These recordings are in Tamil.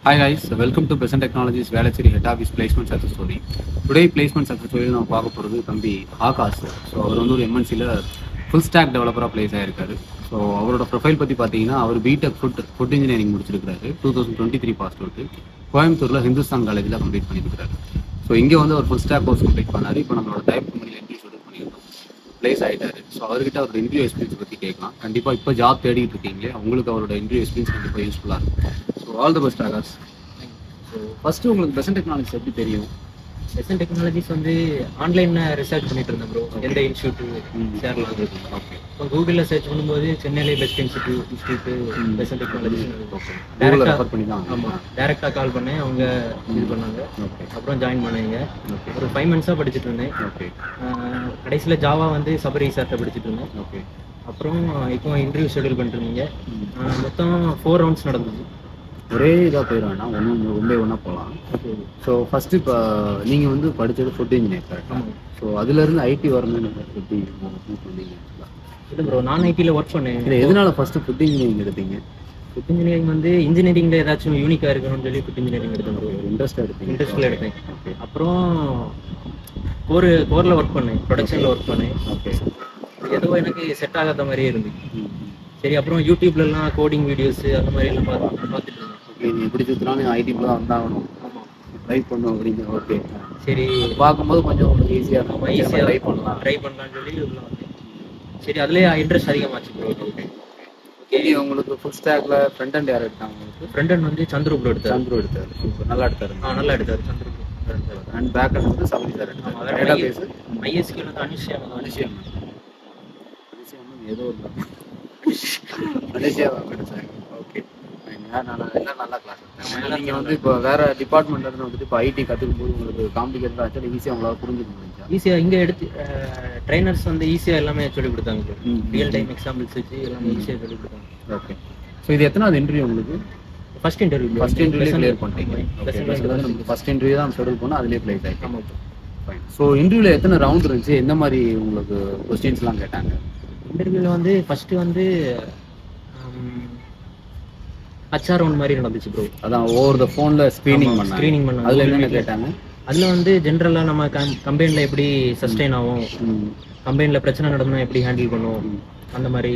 Hi guys, welcome to Present Technologies Velacheri Head Office Placement Success Story. Today placement success story நம்ம பார்க்க போகிறது தம்பி ஆகாஷ். ஸோ அவர் வந்து ஒரு எம்என்சியில் ஃபுல் ஸ்டாக் டெவலப்பராக ப்ளேஸ் ஆகிருக்காரு. ஸோ அவரோட ப்ரொஃபைல் பற்றி பார்த்தீங்கன்னா அவர் பிடெக் ஃபுட் இன்ஜினியரிங் முடிச்சிருக்காரு. 2023 பாஸ் அவுட்டு. கோயம்புத்தூரில் ஹிந்துஸ்தான் காலேஜில் கம்ப்ளீட் பண்ணியிருக்காரு. ஸோ இங்கே வந்து அவர் ஃபுல் ஸ்டாக் கோர்ஸ் கம்ப்ளீட் பண்ணார். இப்போ நம்மளோட டைப் கம்பெனியில் இன்ட்ரியூ ஷெடியூல் பண்ணியிருக்கோம். ப்ளேஸ் ஆகிட்டாரு. ஸோ அவர்கிட்ட அவரோட இன்டர்வியூ எக்ஸ்பீரியன்ஸ் பற்றி கேட்கலாம். கண்டிப்பாக இப்போ ஜாப் தேடிட்டு இருக்கீங்களே உங்களுக்கு அவரோட இன்டர்வியூ எக்ஸ்பீரியன்ஸ் கண்டிப்பாக யூஸ்ஃபுல்லாக இருக்கும். So all the best Akash. So first உங்களுக்கு பெசன்ட் டெக்னாலஜிஸ் எப்படி தெரியும்? பெசன்ட் டெக்னாலஜிஸ் வந்து ஆன்லைனில் ரிசர்ச் பண்ணிட்டு இருந்தேன் ப்ரோ. எந்த இன்ஸ்டியூட்டு சேரலாம். ஓகே. இப்போ கூகுளில் சர்ச் பண்ணும்போது சென்னையிலே பெஸ்ட் இன்ஸ்டியூட்டு பெசன்ட் டெக்னாலஜிஸ் கூகுளில் ரெஃபர் பண்ணி தான். ஆமாம், டேரெக்டாக கால் பண்ணேன். அவங்க இது பண்ணாங்க. ஓகே. அப்புறம் ஜாயின் பண்ணாங்க. ஓகே. ஒரு 5 months படிச்சுட்டு இருந்தேன். ஓகே. கடைசியில் ஜாவா வந்து சபரி சார்ட்ட படிச்சுட்டு இருந்தேன். ஓகே. அப்புறம் இப்போ இன்டர்வியூ ஷெடியூல் பண்ணிட்டு இருந்தீங்க. மொத்தம் 4 rounds நடந்தது. ஒரே இதாக போயிடும் வேணாம், ஒன்றா போகலாம். ஸோ ஃபஸ்ட்டு இப்போ நீங்கள் வந்து படித்தது ஃபுட் இன்ஜினியர் கரெக்டாக? ஸோ அதுலேருந்து ஐடி வரணும்னு எப்படி சொன்னீங்க? இல்லை ப்ரோ, நான் ஐடியில் ஒர்க் பண்ணேன். இல்லை, எதனால ஃபஸ்ட்டு ஃபுட் இன்ஜினியரிங் எடுத்தீங்க? ஃபுட் இன்ஜினியரிங் வந்து இன்ஜினியரிங்கில் ஏதாச்சும் யூனிக்காக இருக்கணும்னு சொல்லி ஃபுட் இன்ஜினியரிங் எடுத்தேன் ப்ரோ. இன்ட்ரெஸ்ட்டில் எடுத்தேன். ஓகே. அப்புறம் கோரில் ஒர்க் பண்ணேன், ப்ரொடக்ஷனில் ஒர்க் பண்ணேன். ஓகே. ஏதோ எனக்கு செட் ஆகாத மாதிரியே இருந்துச்சு. சரி, அப்புறம் யூடியூப்லலாம் கோடிங் வீடியோஸு அந்த மாதிரிலாம் பார்த்துட்டு இருந்தேன். ஓகே. நீ எப்படி சுற்றினாலும் ஐடிக்குள்ள தான் வந்தாகணும். ஆமாம், ட்ரை பண்ணும் அப்படிங்க. ஓகே. சரி, பார்க்கும்போது கொஞ்சம் உங்களுக்கு ஈஸியாக இருக்கும். ஈஸியாக ட்ரை பண்ணலாம்னு சொல்லி உள்ள வந்தேன். சரி, அதுலேயே இன்ட்ரெஸ்ட் அதிகமாச்சு ப்ரோ. ஓகே. உங்களுக்கு ஃபுல் ஸ்டாக்ல ஃப்ரண்ட் அண்ட் யார் எடுத்தாங்க? உங்களுக்கு ஃப்ரண்ட் அண்ட் வந்து சந்துரு ப்ரோ எடுத்தார். சூப்பர், நல்லா எடுத்தாரு. நல்லா எடுத்தார் Chandru bro. And back end வந்து சபரி சார் எடுத்தாரு. டேட்டா பேஸ் ஐஎஸ்கியூல வந்து அனுஷியா ஏதோ ஒரு மலேசியா சார். ஓகே. எல்லாம் நல்லா கிளாஸ் எடுத்தாங்க. நீங்கள் வந்து இப்போ வேற டிபார்ட்மெண்ட்ல இருந்து வந்துட்டு இப்போ ஐடி கற்றுக்கும் போது உங்களுக்கு காம்ப்ளிகேட்டடாக ஆச்சு, ஈஸியாக உங்களால் புரிஞ்சுக்க முடிஞ்சா? ஈஸியாக இங்கே எடுத்து ட்ரைனர்ஸ் வந்து ஈஸியாக எல்லாமே சொல்லிக் கொடுத்தாங்க. ரியல் டைம் எக்ஸாம்பிள்ஸ் வச்சு எல்லாமே ஈஸியாக சொல்லிக் கொடுத்தாங்க. ஓகே. ஸோ இது எத்தனாவது இன்டர்வியூ உங்களுக்கு? ஃபர்ஸ்ட் இன்டர்வியூ கிளியர் பண்ணிட்டீங்க. ஃபர்ஸ்ட் இன்டர்வியூ தான் ஷெடியூல் பண்ணால் அதிலே ப்ளேஸ் ஆகிட்டு. ஆமாம். ஃபைன். ஸோ இன்டர்வியூவில் எத்தனை ரவுண்ட் இருந்துச்சு? எந்த மாதிரி உங்களுக்கு கொஸ்டின்ஸ்லாம் கேட்டாங்க? இன்டர்வியூவில் வந்து ஃபஸ்ட்டு வந்து HR ரவுண்ட் மாதிரி நடந்துச்சு ப்ரோ. அதான் ஓவர் த ஃபோனில் ஸ்க்ரீனிங் பண்ணாங்க. அதில் என்னென்ன கேட்டாங்க? அதில் வந்து ஜென்ரலாக நம்ம கம்பெனியில் எப்படி சஸ்டெயின் ஆகும், கம்பெனியில் பிரச்சனை நடந்தா எப்படி ஹேண்டில் பண்ணுவோம், அந்த மாதிரி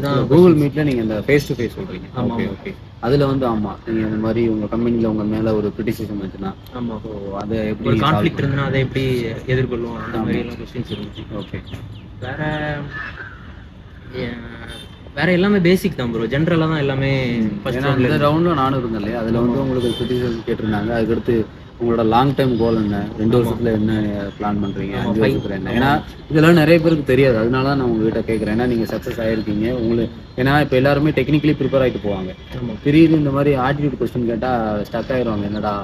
தான். கூகுள் மீட்டில் நீங்கள் இந்த ஃபேஸ் டு ஃபேஸ் சொல்கிறீங்க. ஆமாம். ஓகே. அதில் வந்து ஆமாம், நீங்கள் இந்த மாதிரி உங்கள் கம்பெனியில் உங்கள் மேலே ஒரு கிரிட்டிசிசம் இருந்துச்சுன்னா, ஆமாம், ஸோ அதை எப்படி ஒரு கான்ஃப்ளிக்ட் இருந்ததுன்னா அதை எப்படி எதிர்கொள்ளும், அந்த மாதிரி எல்லாம் கொஸ்டின்ஸ் இருந்துச்சு. ஓகே. வேற எல்லாமே பேசிக் தான் ப்ரோ. ஜென்ரலாக தான் எல்லாமே. இந்த ரவுண்டில் நானும் இருந்தேன் இல்லையா, அதில் வந்து உங்களுக்கு கிரிட்டிசிசம் கேட்டிருந்தாங்க. அதுக்கடுத்து உங்களோட லாங் டைம் கோல் என்ன, 2 வருஷத்துல என்ன பிளான் பண்ணுறீங்க, 5 வருஷத்துல என்ன? ஏன்னா இதெல்லாம் நிறைய பேருக்கு தெரியாது. அதனால தான் நான் உங்ககிட்ட கேட்குறேன். ஏன்னா நீங்கள் சக்ஸஸ் ஆகிருக்கீங்க உங்களுக்கு. ஏன்னா இப்போ எல்லாருமே டெக்னிக்கலி ப்ரிப்பேர் ஆகிட்டு போவாங்க. திடீர்னு இந்த மாதிரி ஆட்டிடியூட் கொஸ்டின் கேட்டால் ஸ்டக் ஆகிடுவாங்க. என்னடா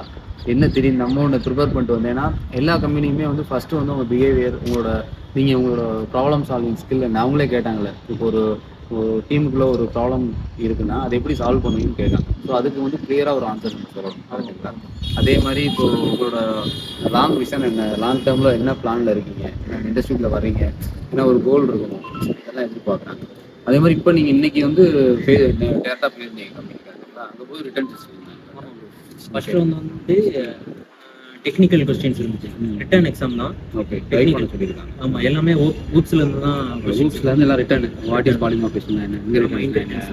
என்ன திடீர்னு நம்ம ஒன்று ப்ரிப்பேர் பண்ணிட்டு வந்தேன். ஏன்னா எல்லா கம்பெனியுமே வந்து ஃபஸ்ட்டு வந்து உங்கள் பிஹேவியர், உங்களோட ப்ராப்ளம் சால்விங் ஸ்கில் என்ன, அவங்களே கேட்டாங்களே. இப்போ ஒரு டீமுக்குள்ளே ஒரு ப்ராப்ளம் இருக்குன்னா அதை எப்படி சால்வ் பண்ணுவீங்கன்னு கேட்காங்க. ஸோ அதுக்கு வந்து கிளியராக ஒரு ஆன்சர் சொல்லணும். கரெக்டுங்களா? அதே மாதிரி இப்போ உங்களோட லாங் விஷன் என்ன, லாங் டேர்மில் என்ன பிளானில் இருக்கீங்க, இண்டஸ்ட்ரியில் வர்றீங்க, ஏன்னா ஒரு கோல் இருக்கணும், இதெல்லாம் எதிர்பார்க்குறாங்க. அதே மாதிரி இப்போ நீங்கள் இன்றைக்கி வந்து டேரெக்டாக போயிருந்தீங்க கம்பெனிக்காரங்களா, அங்கே போய் ரிட்டர்ன் டெஸ்ட் ஃபர்ஸ்ட் வந்து டெக்னிக்கல் கொஸ்டின்ஸ் இருந்துச்சு. ரிட்டர்ன் எக்ஸாம் தான். ஓகே. டெக்னிக்கல் சொல்லியிருக்காங்க. ஆமாம், எல்லாமே ஊப்ஸ்லேருந்து தான். ஊப்ஸ்லேருந்து எல்லாம் ரிட்டர்ன் வாட் இஸ் பாலிமார்பிசம் என்ன,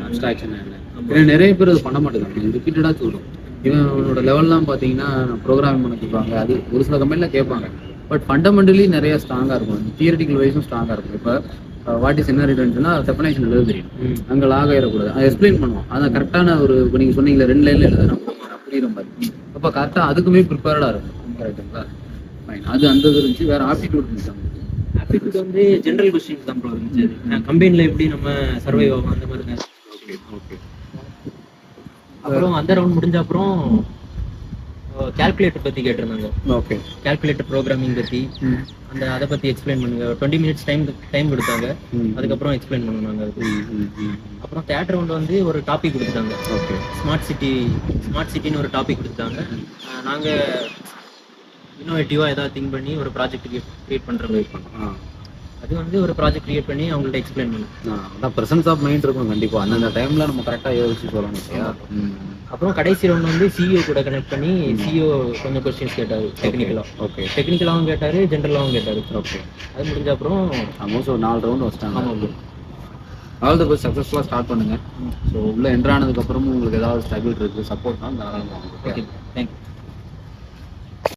அப்ஸ்ட்ராக்ஷன் என்ன. ஏன்னா நிறைய பேர் அது பண்ண மாட்டேங்கிறாங்க. ரிப்பீட்டடாக சொல்லும். இவனோட லெவல்லாம் பார்த்தீங்கன்னா ப்ரோக்ராமிங் பண்ண கேட்பாங்க. அது ஒரு சில கம்பெனியில் கேட்பாங்க. பட் ஃபண்டமெண்டலி நிறைய ஸ்ட்ராங்காக இருக்கும். தியரிட்டிக்கல் வைஸும் ஸ்ட்ராங்காக இருக்கும். இப்போ வாட் இஸ் என்ன ரிட்டர்ன்ஸ்னா செப்பனேஷன் எழுத தெரியும். அங்கே லாக் ஆகிடக்கூடாது. அதை எக்ஸ்பிளைன் பண்ணுவோம். அதை கரெக்டான ஒரு இப்போ நீங்கள் சொன்னீங்களே 2 லைனில் எழுதுறோம் புரியுற மாதிரி. அப்போ கரெக்டாக அதுக்குமே ப்ரிப்பேர்டாக இருக்கும். கரெக்டுங்களா? ஃபைன். அது அந்த இது இருந்துச்சு. வேறு ஆப்டிடியூட் இருந்துச்சு. ஆப்டிடியூட் வந்து ஜென்ரல் கொஸ்டின்ஸ் தான் ப்ரோ இருந்துச்சு. கம்பெனியில் எப்படி நம்ம சர்வைவ் ஆகும் அந்த மாதிரி தான். ஓகே. ஓகே. அப்புறம் அந்த ரவுண்ட் முடிஞ்ச அப்புறம் கால்குலேட்டர் பற்றி கேட்டிருந்தாங்க. ஓகே. கால்குலேட்டர் ப்ரோக்ராமிங் பற்றி அதை பற்றி எக்ஸ்பிளைன் பண்ணுங்க. 20 minutes டைம் கொடுத்தாங்க. அதுக்கப்புறம் எக்ஸ்பிளைன் பண்ணுவாங்க. அப்புறம் தேர்ட் ரவுண்ட் வந்து ஒரு டாபிக் கொடுத்துட்டாங்க. ஓகே. ஸ்மார்ட் சிட்டின்னு ஒரு டாபிக் கொடுத்தாங்க. நாங்கள் இன்னோவேட்டிவாக ஏதாவது திங்க் பண்ணி ஒரு ப்ராஜெக்ட் கிரியேட் பண்ணுற மாதிரி. அது வந்து ஒரு ப்ராஜெக்ட் கிரியேட் பண்ணி அவங்கள்ட்ட எக்ஸ்பிளைன் பண்ணணும். அதான் ப்ரெசன்ஸ் ஆஃப் மைண்ட் இருக்கும் கண்டிப்பாக. அந்தந்த டைமில் நம்ம கரெக்டாக யோசிச்சு சொல்லணும் இல்லையா? அப்புறம் கடைசி ரவுண்ட் வந்து சிஇஓ கூட கனெக்ட் பண்ணி சிஇஓ கொஞ்சம் கொஸ்டின்ஸ் கேட்டார் டெக்னிக்கலாக. ஓகே, டெக்னிக்கலாகவும் கேட்டார், ஜென்ரலாகவும் கேட்டார். ஓகே. அது முடிஞ்ச அப்புறம் ஆல்மோஸ்ட் ஒரு 4 ரவுண்ட் வச்சிட்டாங்க. ஆமாம். ஆல் தி பெஸ்ட், சக்ஸஸ்ஃபுல்லாக ஸ்டார்ட் பண்ணுங்கள். ஸோ உள்ளே என்ட்ரு ஆனதுக்கப்புறமும் உங்களுக்கு ஏதாவது ஸ்ட்ரகிள் இருக்குது, சப்போர்ட் தான் தாராளமாக. Okay, thank you.